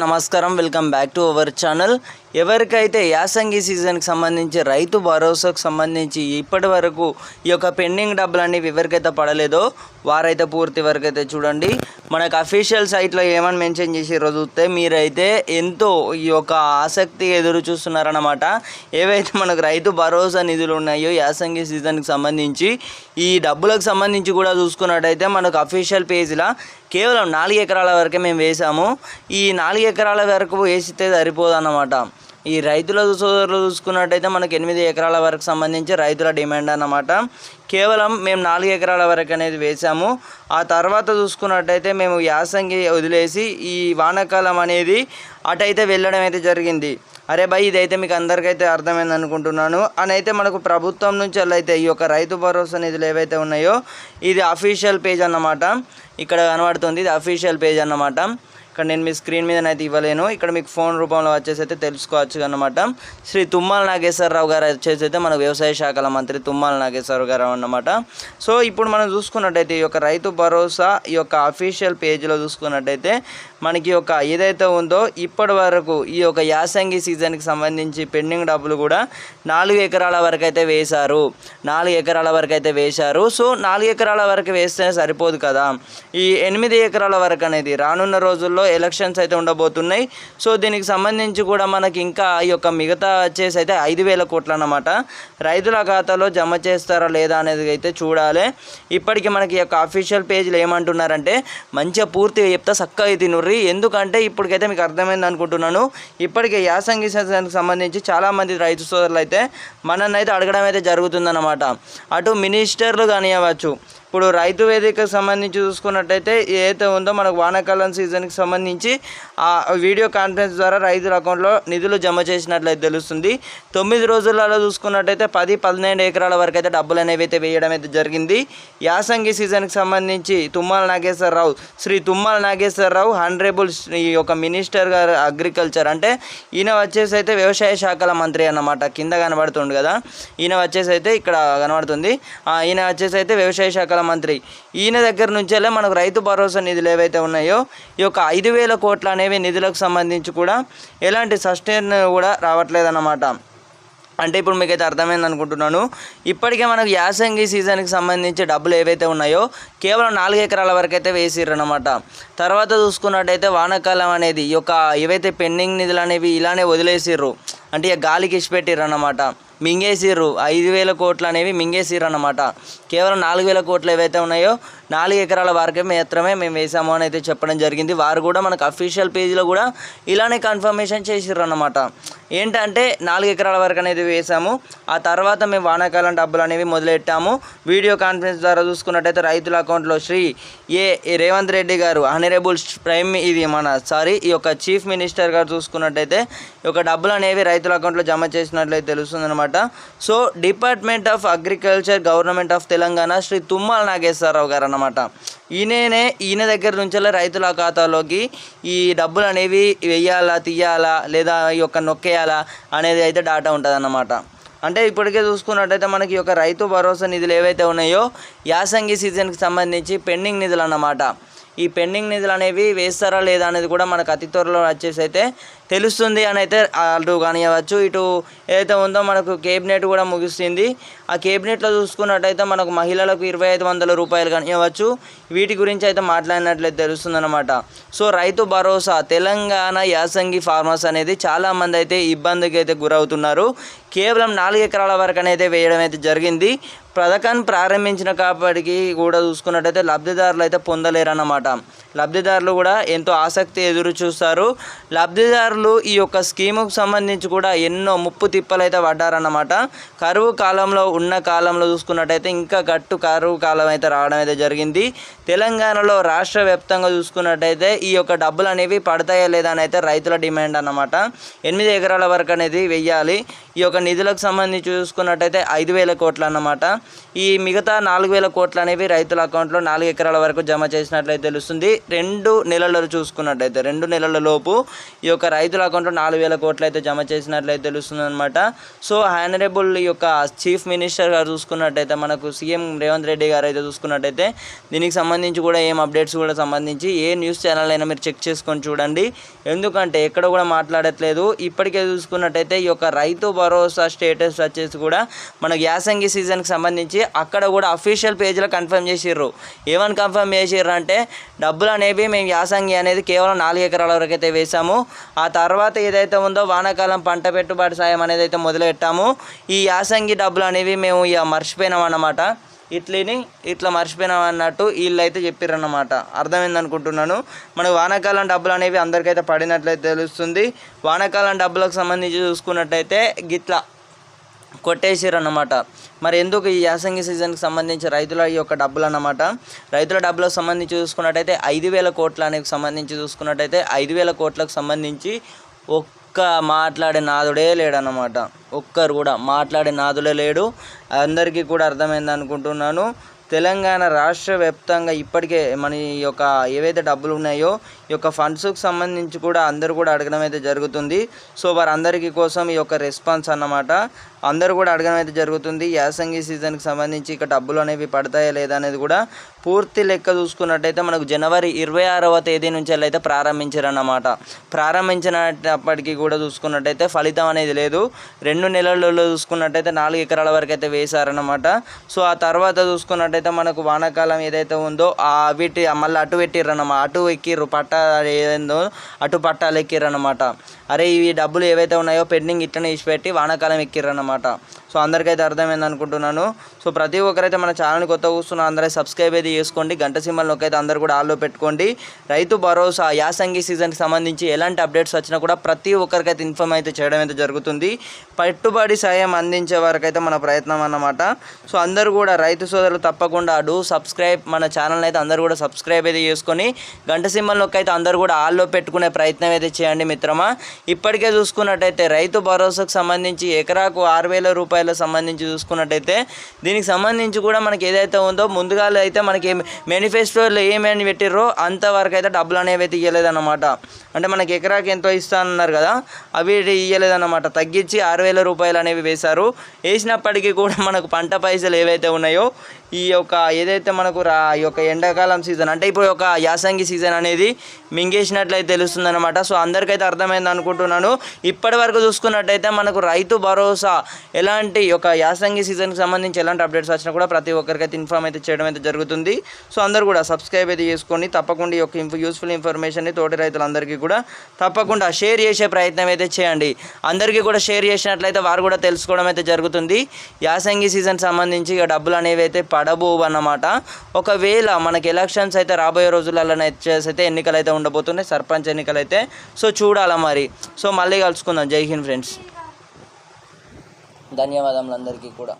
నమస్కారం, welcome back to our channel. ఎవరికైతే యాసంగి సీజన్కి సంబంధించి రైతు భరోసాకు సంబంధించి ఇప్పటి వరకు ఈ యొక్క పెండింగ్ డబ్బులు అనేవి ఎవరికైతే పడలేదో వారైతే పూర్తి వరకు అయితే చూడండి. మనకు అఫీషియల్ సైట్లో ఏమని మెన్షన్ చేసి చూస్తే మీరైతే ఎంతో ఈ యొక్క ఆసక్తి ఎదురు చూస్తున్నారన్నమాట. ఏవైతే మనకు రైతు భరోసా నిధులు ఉన్నాయో యాసంగి సీజన్కి సంబంధించి ఈ డబ్బులకు సంబంధించి కూడా చూసుకున్నట్టయితే మనకు అఫీషియల్ పేజీలో కేవలం 4 ఎకరాల వరకే మేము వేసాము. ఈ 4 ఎకరాల వరకు వేసితే సరిపోదన్నమాట. ఈ రైతుల సోదరులు చూసుకున్నట్టయితే మనకు 8 ఎకరాల వరకు సంబంధించి రైతుల డిమాండ్ అన్నమాట. కేవలం మేము 4 ఎకరాల వరకు అనేది వేసాము. ఆ తర్వాత చూసుకున్నట్టయితే మేము యాసంగి వదిలేసి ఈ వానాకాలం అనేది అటైతే వెళ్ళడం అయితే జరిగింది. అరే భయ్, ఇదైతే మీకు అందరికైతే అర్థమైంది అనుకుంటున్నాను. అని అయితే మనకు ప్రభుత్వం నుంచి అయితే ఈ యొక్క రైతు భరోసా నిధులు ఏవైతే ఉన్నాయో ఇది అఫీషియల్ పేజ్ అన్నమాట. ఇక్కడ కనబడుతుంది, ఇది అఫీషియల్ పేజ్ అన్నమాట. ఇక్కడ నేను మీ స్క్రీన్ మీద అయితే ఇవ్వలేను, ఇక్కడ మీకు ఫోన్ రూపంలో వచ్చేసి అయితే తెలుసుకోవచ్చు అన్నమాట. శ్రీ తుమ్మల నాగేశ్వరరావు గారు వచ్చేసి అయితే మన వ్యవసాయ శాఖల మంత్రి తుమ్మల నాగేశ్వరరావు గారు అన్నమాట. సో ఇప్పుడు మనం చూసుకున్నట్టయితే ఈ యొక్క రైతు భరోసా ఈ యొక్క అఫీషియల్ పేజ్లో చూసుకున్నట్టయితే మనకి యొక్క ఏదైతే ఉందో ఇప్పటి వరకు ఈ యొక్క యాసంగి సీజన్కి సంబంధించి పెండింగ్ డబ్బులు కూడా 4 ఎకరాల వరకు అయితే వేశారు. 4 ఎకరాల వరకు అయితే వేశారు. సో 4 ఎకరాల వరకు వేస్తే సరిపోదు కదా, ఈ 8 ఎకరాల వరకు అనేది రానున్న రోజుల్లో ఎలక్షన్స్ అయితే ఉండబోతున్నాయి. సో దీనికి సంబంధించి కూడా మనకి ఇంకా ఈ యొక్క మిగతా వచ్చేసి అయితే 5,000 కోట్లు అన్నమాట రైతుల ఖాతాలో జమ చేస్తారా లేదా అనేది అయితే చూడాలి. ఇప్పటికీ మనకి ఈ యొక్క అఫీషియల్ పేజ్లో ఏమంటున్నారంటే మంచిగా పూర్తిగా చెప్తా చక్కగా తినుర్రి. ఎందుకంటే ఇప్పటికైతే మీకు అర్థమైంది అనుకుంటున్నాను. ఇప్పటికే యాసంగి సీజన్కి సంబంధించి చాలామంది రైతు సోదరులు అయితే మనల్ని అయితే అడగడం అయితే జరుగుతుందన్నమాట. అటు మినిస్టర్లు కానివ్వచ్చు, ఇప్పుడు రైతు వేదికకు సంబంధించి చూసుకున్నట్టయితే ఏదైతే ఉందో మనకు వానాకాలం సీజన్కి సంబంధించి ఆ వీడియో కాన్ఫరెన్స్ ద్వారా రైతుల అకౌంట్లో నిధులు జమ చేసినట్లయితే తెలుస్తుంది. 9 రోజులలో చూసుకున్నట్టయితే 10-12 ఎకరాల వరకు అయితే డబ్బులు అనేవి అయితే వేయడం అయితే జరిగింది. యాసంగి సీజన్కి సంబంధించి తుమ్మల నాగేశ్వరరావు, శ్రీ తుమ్మల నాగేశ్వరరావు హానరబుల్ ఈ యొక్క మినిస్టర్ గారు అగ్రికల్చర్, అంటే ఈయన వచ్చేసి అయితే వ్యవసాయ శాఖల మంత్రి అన్నమాట. కింద కనబడుతుంది కదా, ఈయన వచ్చేసి అయితే ఇక్కడ కనబడుతుంది, ఈయన వచ్చేసి అయితే వ్యవసాయ శాఖల మంత్రి. ఈయన దగ్గర నుంచే మనకు రైతు భరోసా నిధులు ఏవైతే ఉన్నాయో ఈ యొక్క 5,000 కోట్లు అనేవి నిధులకు సంబంధించి కూడా ఎలాంటి సస్టైన్ కూడా రావట్లేదన్నమాట. అంటే ఇప్పుడు మీకైతే అర్థమైంది అనుకుంటున్నాను. ఇప్పటికే మనకు యాసంగి సీజన్కి సంబంధించి డబ్బులు ఏవైతే ఉన్నాయో కేవలం 4 ఎకరాల వరకు అయితే వేసిర్రన్నమాట. తర్వాత చూసుకున్నట్టయితే వానాకాలం అనేది ఈ యొక్క ఏవైతే పెండింగ్ నిధులు అనేవి ఇలానే వదిలేసిర్రు, అంటే ఇక గాలికి ఇచ్చిపెట్టిర్రు అన్నమాట, మింగేసిర్రు. 5,000 కోట్లు అనేవి మింగేసిర్రు అన్నమాట. కేవలం 4,000 కోట్లు ఏవైతే ఉన్నాయో 4 ఎకరాల వరకే మాత్రమే మేము వేసాము అని అయితే చెప్పడం జరిగింది. వారు కూడా మనకు అఫీషియల్ పేజీలో కూడా ఇలానే కన్ఫర్మేషన్ చేసిర్రు అన్నమాట. ఏంటంటే 4 ఎకరాల వరకు అనేది వేసాము, ఆ తర్వాత మేము వానాకాలం డబ్బులు అనేవి మొదలెట్టాము. వీడియో కాన్ఫరెన్స్ ద్వారా చూసుకున్నట్టయితే రైతుల అకౌంట్లో శ్రీ రేవంత్ రెడ్డి గారు హానరబుల్ ఈ యొక్క చీఫ్ మినిస్టర్ గారు చూసుకున్నట్టయితే ఈ యొక్క డబ్బులు అనేవి రైతుల అకౌంట్లో జమ చేసినట్లయితే తెలుస్తుందన్నమాట. So department of agriculture, government of Telangana, Shri Tummala Nageswararao garu అన్నమాట. ఈయన దగ్గర నుంచి రైతుల ఖాతాలోకి ఈ డబ్బులు అనేవి వెయ్యాలా, తీయాలా, లేదా ఈ యొక్క నొక్కేయాలా అనేది అయితే డాటా ఉంటుంది అన్నమాట. అంటే ఇప్పటికే చూసుకున్నట్టయితే మనకి ఈ యొక్క రైతు భరోసా నిధులు ఏవైతే ఉన్నాయో యాసంగి సీజన్కి సంబంధించి పెండింగ్ నిధులు అన్నమాట. ఈ పెండింగ్ నిధులు అనేవి వేస్తారా లేదా అనేది కూడా మనకు అతి త్వరలో వచ్చేసి అయితే తెలుస్తుంది అని అయితే అటు కానివ్వచ్చు. ఇటు ఏదైతే ఉందో మనకు కేబినెట్ కూడా ముగిస్తుంది. ఆ కేబినెట్లో చూసుకున్నట్టయితే మనకు మహిళలకు 2,500 రూపాయలు కానివ్వచ్చు, వీటి గురించి అయితే మాట్లాడినట్లయితే తెలుస్తుందన్నమాట. సో రైతు భరోసా తెలంగాణ యాసంగి ఫార్మర్స్ అనేది చాలామంది అయితే ఇబ్బందికి అయితే గురవుతున్నారు. కేవలం 4 ఎకరాల వరకు అనేది వేయడం అయితే జరిగింది. పథకాన్ని ప్రారంభించిన కాపాటికి కూడా చూసుకున్నట్టయితే లబ్ధిదారులు అయితే పొందలేరన్నమాట. లబ్ధిదారులు కూడా ఎంతో ఆసక్తి ఎదురు చూస్తారు. లబ్ధిదారులు ఈ యొక్క స్కీముకు సంబంధించి కూడా ఎన్నో ముప్పు తిప్పలు అయితే పడ్డారన్నమాట. కరువు కాలంలో చూసుకున్నట్టయితే ఇంకా గట్టు కరువు కాలం అయితే రావడం అయితే జరిగింది. తెలంగాణలో రాష్ట్ర వ్యాప్తంగా చూసుకున్నట్టయితే ఈ యొక్క డబ్బులు అనేవి పడతాయా లేదా అని అయితే రైతుల డిమాండ్ అన్నమాట. 8 ఎకరాల వరకు అనేది వెయ్యాలి. ఈ యొక్క నిధులకు సంబంధించి చూసుకున్నట్టయితే 5,000 కోట్లు అన్నమాట. ఈ మిగతా 4,000 కోట్లు అనేవి రైతుల అకౌంట్లో 4 ఎకరాల వరకు జమ చేసినట్లయితే తెలుస్తుంది. 2 నెలలు చూసుకున్నట్టయితే 2 నెలల లోపు ఈ యొక్క రైతు రైతుల అకౌంట్లో 4,000 కోట్లు అయితే జమ చేసినట్లయితే తెలుస్తుందన్నమాట. సో హానరబుల్ యొక్క చీఫ్ మినిస్టర్ గారు చూసుకున్నట్టయితే మనకు సీఎం రేవంత్ రెడ్డి గారు అయితే చూసుకున్నట్టయితే దీనికి సంబంధించి కూడా ఏం అప్డేట్స్ కూడా సంబంధించి ఏ న్యూస్ ఛానల్ అయినా మీరు చెక్ చేసుకొని చూడండి. ఎందుకంటే ఎక్కడ కూడా మాట్లాడట్లేదు. ఇప్పటికే చూసుకున్నట్టయితే ఈ యొక్క రైతు భరోసా స్టేటస్ వచ్చేసి కూడా మనకు యాసంగి సీజన్కి సంబంధించి అక్కడ కూడా అఫీషియల్ పేజ్లో కన్ఫర్మ్ చేసిర్రు. ఏమని కన్ఫర్మ్ చేసిర్రు అంటే డబ్బులు అనేవి మేము యాసంగి అనేది కేవలం 4 ఎకరాల వరకు అయితే వేసాము. ఆ తర్వాత ఏదైతే ఉందో వానాకాలం పంట పెట్టుబడి సాయం అనేది అయితే మొదలెట్టాము. ఈ యాసంగి డబ్బులు అనేవి మేము ఇక మర్చిపోయినాం అన్నమాట. ఇట్లా మర్చిపోయినాం అన్నట్టు వీళ్ళు అయితే చెప్పారన్నమాట. అర్థమైంది అనుకుంటున్నాను. మనకు వానాకాలం డబ్బులు అనేవి అందరికైతే పడినట్లయితే తెలుస్తుంది. వానాకాలం డబ్బులకు సంబంధించి చూసుకున్నట్టయితే గిట్లా కొట్టేసారు అన్నమాట. మరి ఎందుకు ఈ యాసంగి సీజన్కి సంబంధించి రైతుల యొక్క డబ్బులు అన్నమాట. రైతుల డబ్బులకు సంబంధించి చూసుకున్నట్టయితే 5,000 కోట్లకు సంబంధించి చూసుకున్నట్టయితే 5,000 కోట్లకు సంబంధించి ఒక్క మాట్లాడే నాదుడే లేడన్నమాట. ఒక్కరు కూడా మాట్లాడే నాదుడే లేడు. అందరికీ కూడా అర్థమైంది అనుకుంటున్నాను. తెలంగాణ రాష్ట్ర వ్యాప్తంగా ఇప్పటికే మన ఈ యొక్క ఏవైతే డబ్బులు ఉన్నాయో ఈ యొక్క ఫండ్స్కి సంబంధించి కూడా అందరూ కూడా అడగడం అయితే జరుగుతుంది. సో వారందరికీ కోసం ఈ యొక్క రెస్పాన్స్ అన్నమాట అందరూ కూడా అడగడం అయితే జరుగుతుంది. యాసంగి సీజన్కి సంబంధించి ఇక డబ్బులు అనేవి పడతాయా లేదా అనేది కూడా పూర్తి లెక్క చూసుకున్నట్టయితే మనకు జనవరి 26వ తేదీ నుంచి అయితే ప్రారంభించారన్నమాట. ప్రారంభించినప్పటికీ కూడా చూసుకున్నట్టయితే ఫలితం అనేది లేదు. 2 నెలల్లో చూసుకున్నట్టయితే 4 ఎకరాల వరకు అయితే వేశారన్నమాట. సో ఆ తర్వాత చూసుకున్నట్టయితే మనకు వానాకాలం ఏదైతే ఉందో వీటి మళ్ళీ అటు పెట్టిర్రన్నమాట. అటు ఎక్కిర్రు పట్ట ఏదో అటు పట్టాలు ఎక్కిర్రన్నమాట. అరే ఇవి డబ్బులు ఏవైతే ఉన్నాయో పెండింగ్ ఇట్లనే ఇచ్చిపెట్టి వానాకాలం ఎక్కిర్రన్నమాట. సో అందరికైతే అర్థమైంది అనుకుంటున్నాను. సో ప్రతి ఒక్కరైతే మన ఛానల్ని కొత్త కూర్చున్న అందరూ సబ్స్క్రైబ్ అయితే చేసుకోండి. గంట సింబల్లోకి అయితే అందరూ కూడా ఆల్లో పెట్టుకోండి. రైతు భరోసా యాసంగి సీజన్కి సంబంధించి ఎలాంటి అప్డేట్స్ వచ్చినా కూడా ప్రతి ఒక్కరికైతే ఇన్ఫార్మ్ అయితే చేయడం అయితే జరుగుతుంది. పెట్టుబడి సాయం అందించే వరకు అయితే మన ప్రయత్నం అన్నమాట. సో అందరూ కూడా రైతు సోదరులు తప్పకుండా సబ్స్క్రైబ్ మన ఛానల్ని అయితే అందరూ కూడా సబ్స్క్రైబ్ అయితే చేసుకొని గంట సింబల్లోకి అయితే అందరూ కూడా ఆల్లో పెట్టుకునే ప్రయత్నం అయితే చేయండి మిత్రమా. ఇప్పటికే చూసుకున్నట్టయితే రైతు భరోసాకు సంబంధించి ఎకరాకు 6,000 రూపాయల సంబంధించి చూసుకున్నట్టయితే దీనికి సంబంధించి కూడా మనకి ఏదైతే ఉందో ముందుగా అయితే మనకి మేనిఫెస్టోలో ఏమేమి పెట్టిర్రో అంతవరకు అయితే డబ్బులు అనేవి అయితే ఇవ్వలేదన్నమాట. అంటే మనకి ఎకరాకి ఎంతో ఇస్తానన్నారు కదా అవి ఇవ్వలేదన్నమాట. తగ్గించి 6,000 రూపాయలు అనేవి వేశారు. వేసినప్పటికీ కూడా మనకు పంట పైసలు ఏవైతే ఉన్నాయో ఈ యొక్క ఏదైతే మనకు ఈ యొక్క ఎండాకాలం సీజన్ అంటే ఇప్పుడు ఒక యాసంగి సీజన్ అనేది మింగేసినట్లయితే తెలుస్తుందన్నమాట. సో అందరికైతే అర్థమైంది అనుకుంటున్నాను. ఇప్పటి వరకు చూసుకున్నట్టయితే మనకు రైతు భరోసా ఎలాంటి ఒక యాసంగి సీజన్కి సంబంధించి ఎలాంటి అప్డేట్స్ వచ్చినా కూడా ప్రతి ఒక్కరికైతే ఇన్ఫార్మ్ అయితే చేయడం అయితే జరుగుతుంది. సో అందరూ కూడా సబ్స్క్రైబ్ అయితే చేసుకొని తప్పకుండా ఈ యొక్క యూస్ఫుల్ ఇన్ఫర్మేషన్ని తోటి రైతులందరికీ కూడా తప్పకుండా షేర్ చేసే ప్రయత్నం అయితే చేయండి. అందరికీ కూడా షేర్ చేసినట్లయితే వారు కూడా తెలుసుకోవడం అయితే జరుగుతుంది. యాసంగి సీజన్ సంబంధించి ఇక డబ్బులు అనేవి అయితే పడబోవు అన్నమాట. ఒకవేళ మనకి ఎలక్షన్స్ అయితే రాబోయే రోజులలో అయితే ఎన్నికలు అయితే ఉండబోతున్నాయి, సర్పంచ్ ఎన్నికలు అయితే. సో చూడాలా మరి. సో మళ్ళీ కలుసుకుందాం. జై హింద్ ఫ్రెండ్స్. ధన్యవాదములు అందరికీ కూడా.